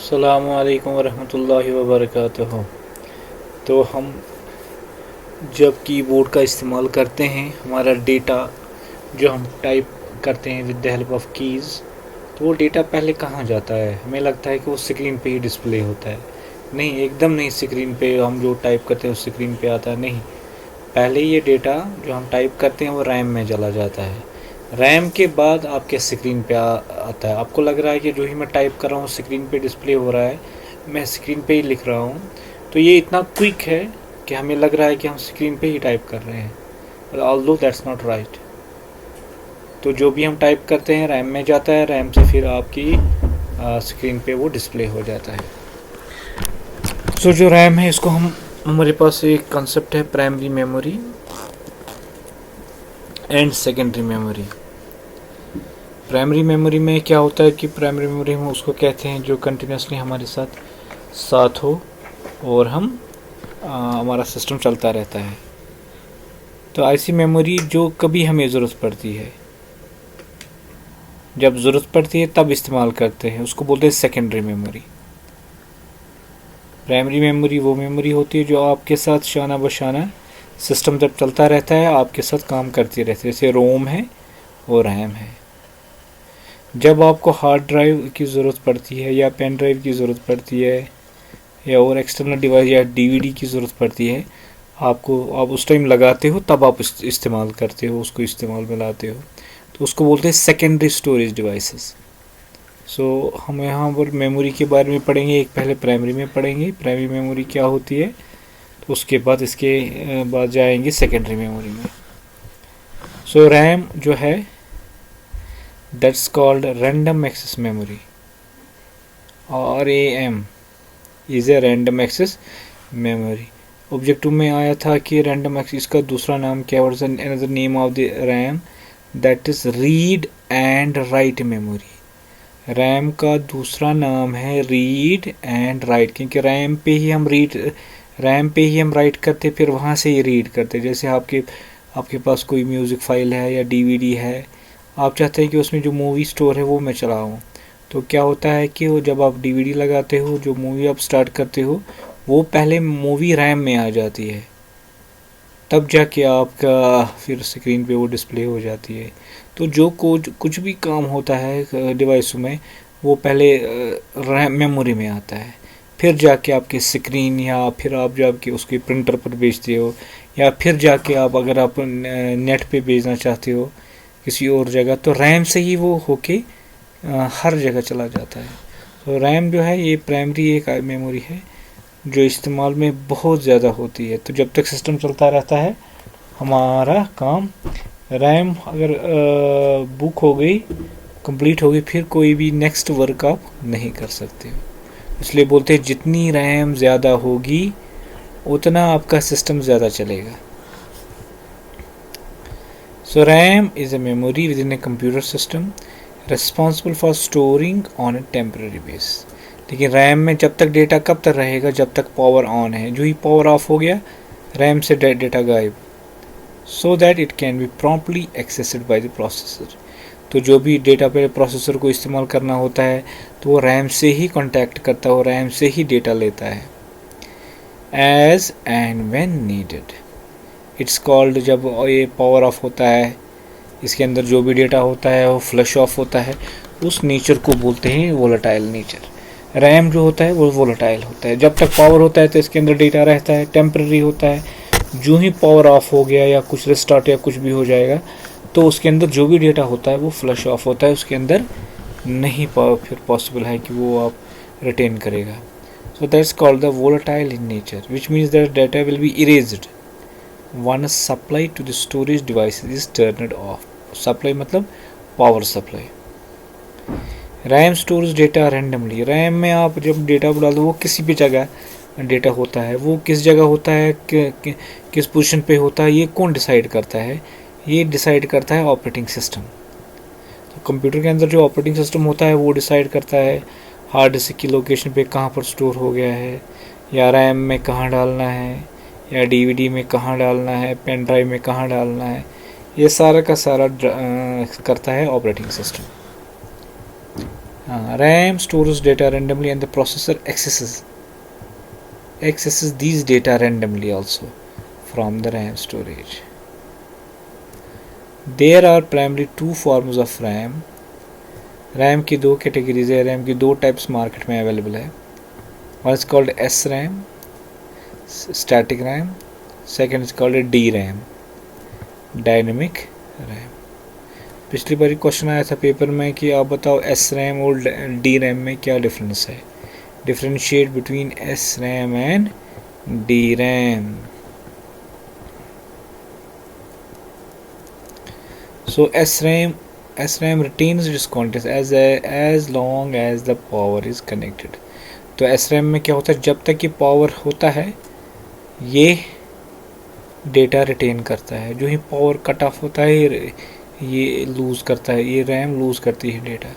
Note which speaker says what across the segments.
Speaker 1: अस्सलामु अलैकुम वरहमतुल्लाहि वबरकातुहू। तो हम जब कीबोर्ड का इस्तेमाल करते हैं, हमारा डेटा जो हम टाइप करते हैं with the help of keys, तो वो डेटा पहले कहाँ जाता है? हमें लगता है कि वो स्क्रीन पे ही डिस्प्ले होता है। नहीं, एकदम नहीं। स्क्रीन पे हम जो टाइप करते हैं उस स्क्रीन पे आता है नहीं। पहले ये डेटा जो हम टाइप करते हैं वो रैम में चला जाता है। रैम के बाद आपके स्क्रीन पे आता है। आपको लग रहा है कि जो ही मैं टाइप कर रहा हूँ स्क्रीन पे डिस्प्ले हो रहा है, मैं स्क्रीन पे ही लिख रहा हूँ। तो ये इतना क्विक है कि हमें लग रहा है कि हम स्क्रीन पे ही टाइप कर रहे हैं, ऑल्दो दैट्स नॉट राइट। तो जो भी हम टाइप करते हैं रैम में जाता है, रैम से फिर आपकी स्क्रीन पे वो डिस्प्ले हो जाता है। सो जो रैम है इसको हमारे पास एक कंसेप्ट है primary memory and secondary memory. Primary memory में क्या होता है कि प्राइमरी मेमोरी में उसको कहते हैं जो कंटिन्यूसली हमारे साथ हो और हमारा सिस्टम चलता रहता है। तो ऐसी मेमोरी जो कभी हमें ज़रूरत पड़ती है, जब ज़रूरत पड़ती है तब इस्तेमाल करते हैं, उसको बोलते हैं सेकेंडरी मेमोरी। प्राइमरी मेमोरी वो मेमोरी होती है जो आपके साथ शाना बशाना सिस्टम जब चलता रहता है आपके साथ काम करती रहती है, जैसे रोम है और रैम है। जब आपको हार्ड ड्राइव की ज़रूरत पड़ती है या पेन ड्राइव की ज़रूरत पड़ती है या और एक्सटर्नल डिवाइस या डीवीडी की ज़रूरत पड़ती है, आप उस टाइम लगाते हो, तब आप इस्तेमाल करते हो, उसको इस्तेमाल में लाते हो, तो उसको बोलते हैं सेकेंडरी स्टोरेज डिवाइसेस। सो हम यहाँ पर मेमोरी के बारे में पढ़ेंगे। एक पहले प्राइमरी में पढ़ेंगे प्राइमरी मेमोरी क्या होती है, तो उसके बाद इसके बाद जाएंगे सेकेंडरी मेमोरी में। सो रैम जो है that's called random access memory, RAM is a random access memory. Objective में आया था कि रैंडम एक्सेस का दूसरा नाम क्या है, another name of the RAM that is read and write memory. RAM का दूसरा नाम है रीड एंड राइट, क्योंकि रैम पे ही हम राइट करते, फिर वहाँ से ही रीड करते। जैसे आपके पास कोई म्यूज़िक फाइल है या डीवीडी है, आप चाहते हैं कि उसमें जो मूवी स्टोर है वो मैं चलाऊँ, तो क्या होता है कि वो जब आप डीवीडी लगाते हो, जो मूवी आप स्टार्ट करते हो, वो पहले मूवी रैम में आ जाती है, तब जाके आपका फिर स्क्रीन पे वो डिस्प्ले हो जाती है। तो जो कुछ भी काम होता है डिवाइस में, वो पहले रैम मेमोरी में आता है, फिर जाके आपके स्क्रीन या फिर आप जाके उसके प्रिंटर पर भेजते हो, या फिर जाके अगर आप नेट पे भेजना चाहते हो किसी और जगह, तो रैम से ही वो होके हर जगह चला जाता है। तो रैम जो है ये प्राइमरी एक मेमोरी है जो इस्तेमाल में बहुत ज़्यादा होती है। तो जब तक सिस्टम चलता रहता है हमारा काम, रैम अगर बुक हो गई, कंप्लीट हो गई, फिर कोई भी नेक्स्ट वर्क आप नहीं कर सकते हो। इसलिए बोलते हैं जितनी रैम ज़्यादा होगी उतना आपका सिस्टम ज़्यादा चलेगा। So RAM is a memory within a computer system responsible for storing on a temporary base. लेकिन रैम में जब तक डेटा कब तक रहेगा, जब तक पावर ऑन है। जो ही पावर ऑफ हो गया रैम से डेटा गायब, so that it can be promptly accessed by the processor. तो जो भी डेटा पे प्रोसेसर को इस्तेमाल करना होता है तो वो रैम से ही कांटेक्ट करता है, वो रैम से ही डेटा लेता है। As and when needed it's called, जब ये पावर ऑफ होता है, इसके अंदर जो भी डेटा होता है वो फ्लश ऑफ होता है, उस नेचर को बोलते हैं वोलेटाइल नेचर। रैम जो होता है वो वोलेटाइल होता है। जब तक पावर होता है तो इसके अंदर डेटा रहता है, टेम्पररी होता है। जो ही पावर ऑफ हो गया या कुछ रिस्टार्ट या कुछ भी हो जाएगा, तो उसके अंदर जो भी डेटा होता है वो फ्लश ऑफ होता है, उसके अंदर नहीं फिर पॉसिबल है कि वो आप रिटेन करेगा। So that's called the volatile in nature, which means that data will be erased once supply to the storage device is turned off। Supply मतलब power supply. RAM storage data randomly. RAM में आप जब data डाल दो, वो किसी भी जगह डेटा होता है, वो किस जगह होता है, किस पोजीशन पे होता है, ये कौन डिसाइड करता है? ये डिसाइड करता है ऑपरेटिंग सिस्टम। तो कंप्यूटर के अंदर जो ऑपरेटिंग सिस्टम होता है वो डिसाइड करता है हार्ड डिस्क की लोकेशन पे कहाँ पर स्टोर हो गया है, या रैम में कहाँ डालना है, या डीवीडी में कहाँ डालना है, पेन ड्राइव में कहाँ डालना है। ये सारा का सारा करता है operating system. RAM stores data randomly and the processor accesses these data randomly also from the RAM storage. There are primarily two forms of RAM. RAM की दो कैटेगरीज है, RAM की दो टाइप्स मार्केट में अवेलेबल है. One is called SRAM, static RAM. Second is called DRAM, dynamic RAM. पिछली बार question आया था पेपर में कि आप बताओ SRAM और DRAM में क्या डिफरेंस है. Differentiate between SRAM and DRAM. So SRAM retains its contents as long as the power is connected. तो SRAM में क्या होता है, जब तक ये पावर होता है ये डेटा रिटेन करता है. जो ही पावर कट ऑफ होता है ये लूज़ करता है, ये रैम लूज़ करती है data.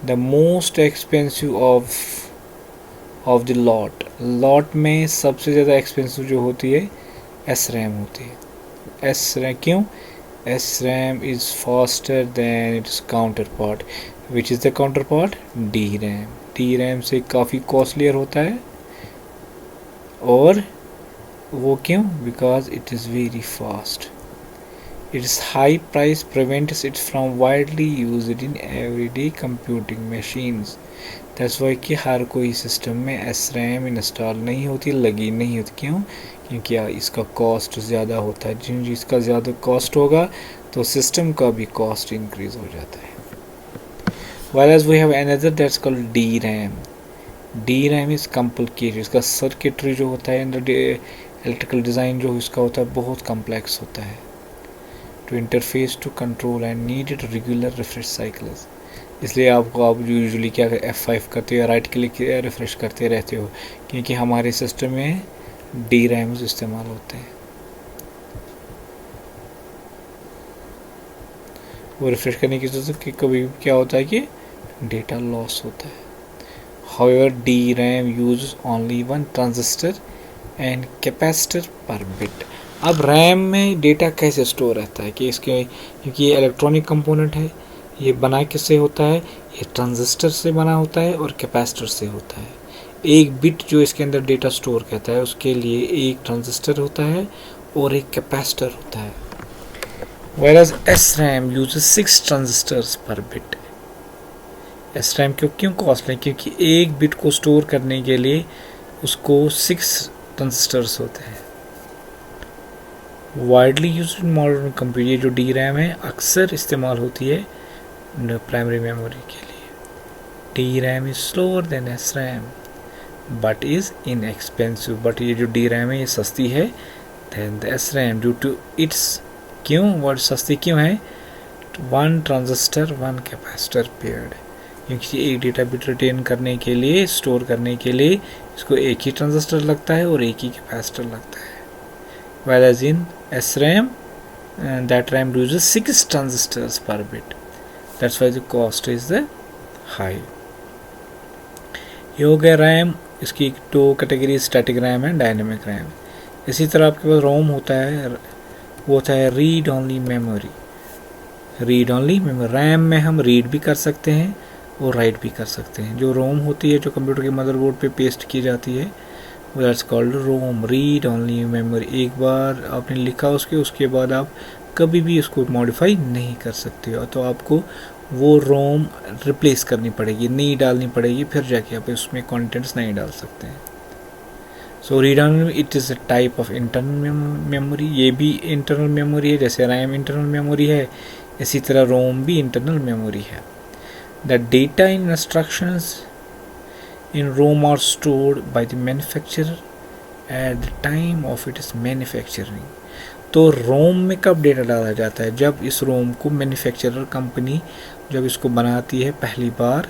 Speaker 1: The most expensive of the lot में सबसे ज़्यादा एक्सपेंसिव जो होती है SRAM होती है. SRAM क्यों? SRAM is faster than its counterpart. Which is the counterpart? DRAM. DRAM से काफ़ी कॉस्टलियर होता है. और वो क्यों? Because it is very fast. Its high price prevents it from widely used in everyday computing machines. That's why कि हर कोई system में SRAM इंस्टॉल नहीं होती, लगी नहीं होती. क्यों? क्योंकि इसका कॉस्ट ज़्यादा होता है. जिसका ज़्यादा कॉस्ट होगा तो सिस्टम का भी कॉस्ट इंक्रीज हो जाता है. Whereas we have another that's called DRAM. DRAM is complicated. इसका सर्किटरी जो होता है, इलेक्ट्रिकल डिज़ाइन जो इसका होता है बहुत कम्प्लेक्स होता है. To interface to control and needed regular refresh cycles. इसलिए आप यूजुअली क्या F5 करते हो, राइट क्लिक रिफ्रेश करते रहते हो, क्योंकि हमारे सिस्टम में DRAMs इस्तेमाल होते हैं. वो रिफ्रेश करने की जरूरत कि कभी क्या होता है कि डेटा लॉस होता है. However, DRAM uses only one transistor and capacitor per bit. अब रैम में डेटा कैसे स्टोर रहता है कि इसके, क्योंकि ये इलेक्ट्रॉनिक कंपोनेंट है, ये बना किससे होता है, ये ट्रांजिस्टर से बना होता है और कैपेसिटर से होता है. एक बिट जो इसके अंदर डेटा स्टोर करता है उसके लिए एक ट्रांजिस्टर होता है और एक कैपेसिटर होता है. Whereas SRAM uses 6 transistors per bit. SRAM क्यों कॉस्टली? क्योंकि एक बिट को स्टोर करने के लिए उसको 6 ट्रांजिस्टर्स होते हैं. Widely used in modern computer. ये जो DRAM है अक्सर इस्तेमाल होती है प्राइमरी मेमोरी के लिए. DRAM is slower than SRAM but is inexpensive. But ये जो DRAM है ये सस्ती है than the SRAM due to its. क्यों वर्ड सस्ती क्यों है? 1 ट्रांजिस्टर 1 कैपेसिटर पेयर्ड. क्योंकि एक डेटा बिट रिटेन करने के लिए, स्टोर करने के लिए इसको एक ही ट्रांजिस्टर लगता है और एक ही कैपेसिटर लगता है. Whereas in SRAM, that RAM uses 6 transistors per bit. That's why the cost is the high. ये हो गया रैम. इसकी दो कैटेगरी स्टैटिक रैम है, डायनेमिक रैम. इसी तरह आपके पास रोम होता है, वो होता है read only memory. Read only memory. RAM में हम रीड भी कर सकते हैं और राइट भी कर सकते हैं. जो रोम होती है जो कंप्यूटर के मदरबोर्ड पे पेस्ट की जाती है that's called ROM, read only memory. एक बार आपने लिखा उसके बाद आप कभी भी उसको मॉडिफाई नहीं कर सकते हो. तो आपको वो रोम रिप्लेस करनी पड़ेगी, नहीं डालनी पड़ेगी, फिर जाके आप उसमें कंटेंट्स नहीं डाल सकते हैं. So read only it is a type of internal memory. ये भी इंटरनल मेमोरी है, जैसे रैम इंटरनल मेमोरी है इसी तरह रोम भी इंटरनल मेमोरी है. The data in instructions in ROM are stored by the manufacturer at the time of its manufacturing. तो रोम में कब डेटा डाला जाता है? जब इस रोम को मैन्युफैक्चरर कंपनी जब इसको बनाती है पहली बार,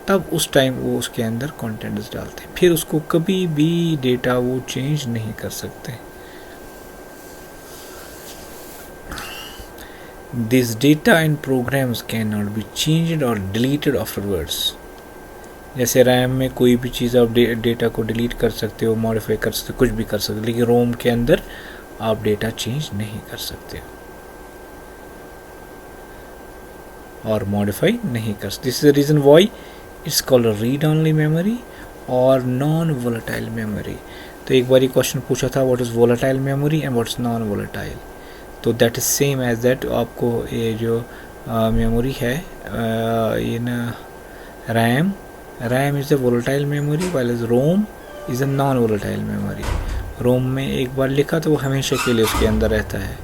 Speaker 1: तब उस टाइम वो उसके अंदर कंटेंट्स डालते हैं. फिर उसको कभी भी डेटा वो चेंज नहीं कर सकते. This data and programs cannot be changed or deleted afterwards. जैसे रैम में कोई भी चीज़ आप डेटा को डिलीट कर सकते हो, मॉडिफाई कर सकते हो, कुछ भी कर सकते हो, लेकिन रोम के अंदर आप डेटा चेंज नहीं कर सकते हो और मॉडिफाई नहीं कर सकते. This is the reason why it's called read only memory और नॉन वोलेटाइल मेमोरी। तो एक बार क्वेश्चन पूछा था what is volatile memory and what is non volatile, तो that is same as that. आपको ये जो मेमोरी है ये ना RAM is a volatile memory while is ROM is a non volatile memory. ROM में एक बार लिखा तो वो हमेशा के लिए उसके अंदर रहता है।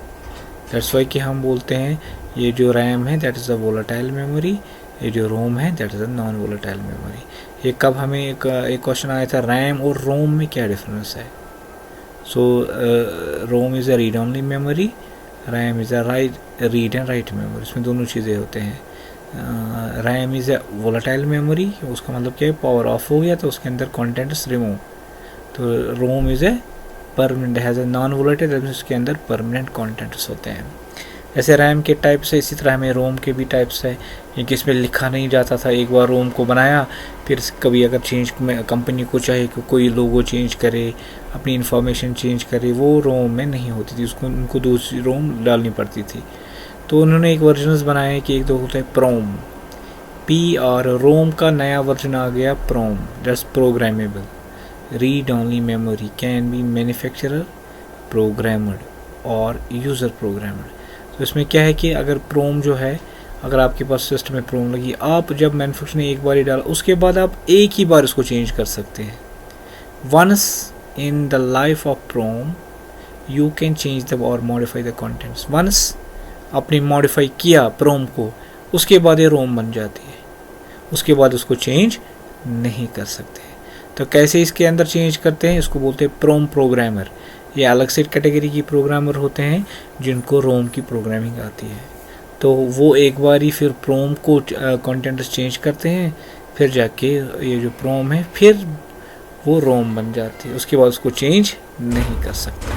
Speaker 1: दैट्स वाई कि हम बोलते हैं ये जो रैम है that is a volatile memory, ये जो रोम है that is a non volatile memory. ये कब हमें एक क्वेश्चन आया था रैम और रोम में क्या डिफरेंस है। So ROM is a read only memory, RAM is a read and write memory, इसमें दोनों चीज़ें होते हैं। RAM is a volatile memory, उसका मतलब क्या है पावर ऑफ हो गया तो उसके अंदर कॉन्टेंट्स रिमूव। तो ROM is a permanent has a non volatile, उसके अंदर परमानेंट कॉन्टेंट्स होते हैं। ऐसे रैम के टाइप्स है, इसी तरह हमें रोम के भी टाइप्स है, क्योंकि इसमें लिखा नहीं जाता था। एक बार रोम को बनाया फिर कभी अगर चेंज कंपनी को चाहे कि कोई लोगो चेंज करे, अपनी इन्फॉर्मेशन चेंज करे, वो रोम में नहीं होती थी, उसको उनको दूसरी रोम डालनी पड़ती थी। तो उन्होंने एक वर्जन बनाया कि एक तो होता है प्रोम, पी, और रोम का नया वर्जन आ गया PROM, that's programmable read only memory, can be manufacturer programmed और यूज़र प्रोग्रामड। तो इसमें क्या है कि अगर प्रोम जो है, अगर आपके पास सिस्टम में प्रोम लगी, आप जब मैन्युफैक्चर ने एक बार ही डाला उसके बाद आप एक ही बार इसको चेंज कर सकते हैं। Once in the life of PROM you can change the और मॉडिफाई द कंटेंट्स। वंस आपने मॉडिफाई किया प्रोम को, उसके बाद ये रोम बन जाती है, उसके बाद उसको चेंज नहीं कर सकते। तो कैसे इसके अंदर चेंज करते हैं, इसको बोलते हैं प्रोम प्रोग्रामर। ये अलग से कैटेगरी की प्रोग्रामर होते हैं जिनको रोम की प्रोग्रामिंग आती है। तो वो एक बार ही फिर प्रोम को कंटेंट्स चेंज करते हैं, फिर जाके ये जो प्रोम है फिर वो रोम बन जाती है, उसके बाद उसको चेंज नहीं कर सकते।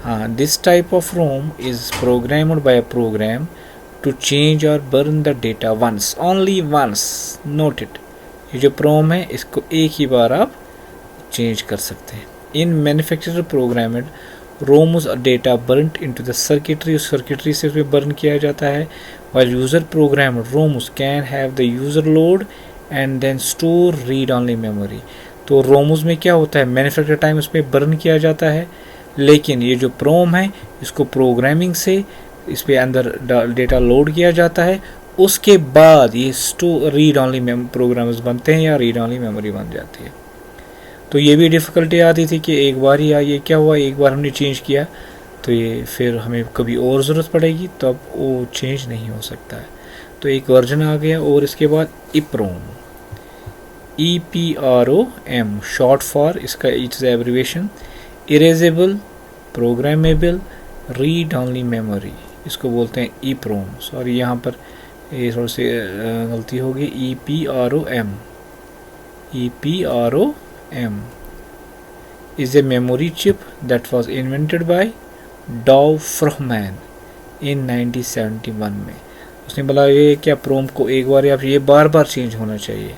Speaker 1: हाँ, this type of ROM is programmed by a program to change और burn the data once, only once, note it. ये जो प्रोम है इसको एक ही बार आप चेंज कर सकते हैं। In manufacturer programmed ROMs data burnt into the circuitry, उस सर्किटरी से उसमें बर्न किया जाता है। while user program ROMs can have the user load and then store read only memory. तो रोम्स में क्या होता है, मैन्युफैक्चर टाइम उसमें बर्न किया जाता है, लेकिन ये जो प्रोम है इसको प्रोग्रामिंग से इस पर अंदर डेटा लोड किया जाता है, उसके बाद ये रीड ओनली प्रोग्राम्स बनते हैं या रीड ओनली मेमोरी बन जाती है। तो ये भी डिफ़िकल्टी आती थी कि एक बार ही ये क्या हुआ, एक बार हमने चेंज किया तो ये फिर हमें कभी और ज़रूरत पड़ेगी तो अब वो चेंज नहीं हो सकता है। तो एक वर्जन आ गया और इसके बाद इप्रोम, EPROM शॉर्ट फॉर, इसका it's abbreviation erasable programmable read only memory, इसको बोलते हैं EPROM। सॉरी यहाँ पर ये थोड़ी सी गलती होगी, EPROM is a memory chip that was invented by Dow Frahman in 1971 में। उसने बोला ये क्या प्रोम को एक बार या फिर ये बार बार चेंज होना चाहिए।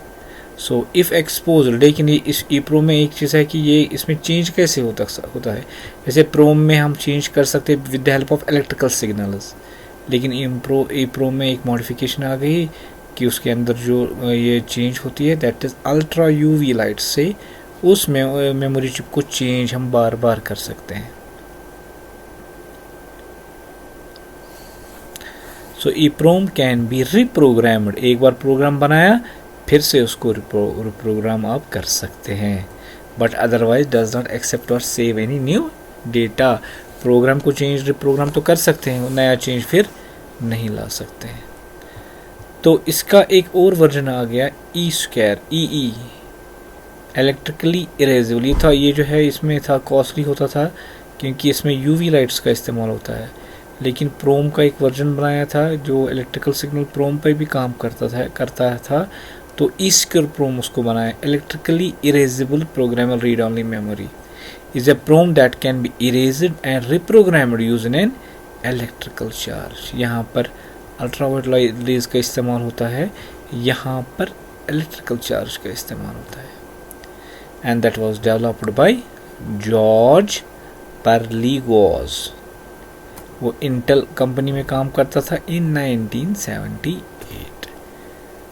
Speaker 1: सो इफ़ एक्सपोज, लेकिन ये इस ईप्रोम में एक चीज़ है कि ये इसमें चेंज कैसे होता है। जैसे प्रोम में हम चेंज कर सकते हैं with the help of electrical signals, लेकिन ईप्रोम में एक मॉडिफिकेशन आ गई कि उसके अंदर जो ये चेंज होती है that is ultra UV light से, उस मेमोरी चिप को चेंज हम बार बार कर सकते हैं। सो EPROM कैन बी रिप्रोग्राम्ड, एक बार प्रोग्राम बनाया फिर से उसको रिप्रोग्राम आप कर सकते हैं, but otherwise does not accept और save any new data. Program को चेंज रिप्रोग्राम तो कर सकते हैं, नया चेंज फिर नहीं ला सकते हैं। तो इसका एक और वर्जन आ गया EE इलेक्ट्रिकली इरेजेबल। ये था, ये जो है इसमें था कॉस्टली होता था क्योंकि इसमें यूवी लाइट्स का इस्तेमाल होता है, लेकिन प्रोम का एक वर्जन बनाया था जो इलेक्ट्रिकल सिग्नल प्रोम पर भी काम करता था। तो ईस्कर प्रोम उसको बनाया, electrically erasable programmable read only memory is a PROM that can be erased and reprogrammed using an electrical charge. यहाँ पर अल्ट्रावायलेट रेज का इस्तेमाल होता है, यहाँ पर इलेक्ट्रिकल चार्ज का इस्तेमाल होता है। And that was developed by George Perlegos, वो इंटेल कंपनी में काम करता था इन 1978।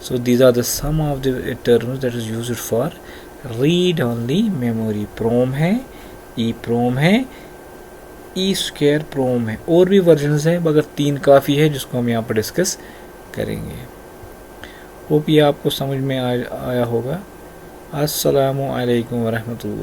Speaker 1: So these are the some of the terms that is used for read only memory. PROM है, EEPROM है, EEPROM है, और भी वर्जन्स है मगर 3 काफ़ी है जिसको हम यहाँ पर डिस्कस करेंगे। होप ये आपको समझ में आया होगा। अस्सलामु अलैकुम वरहमतुल्लाह।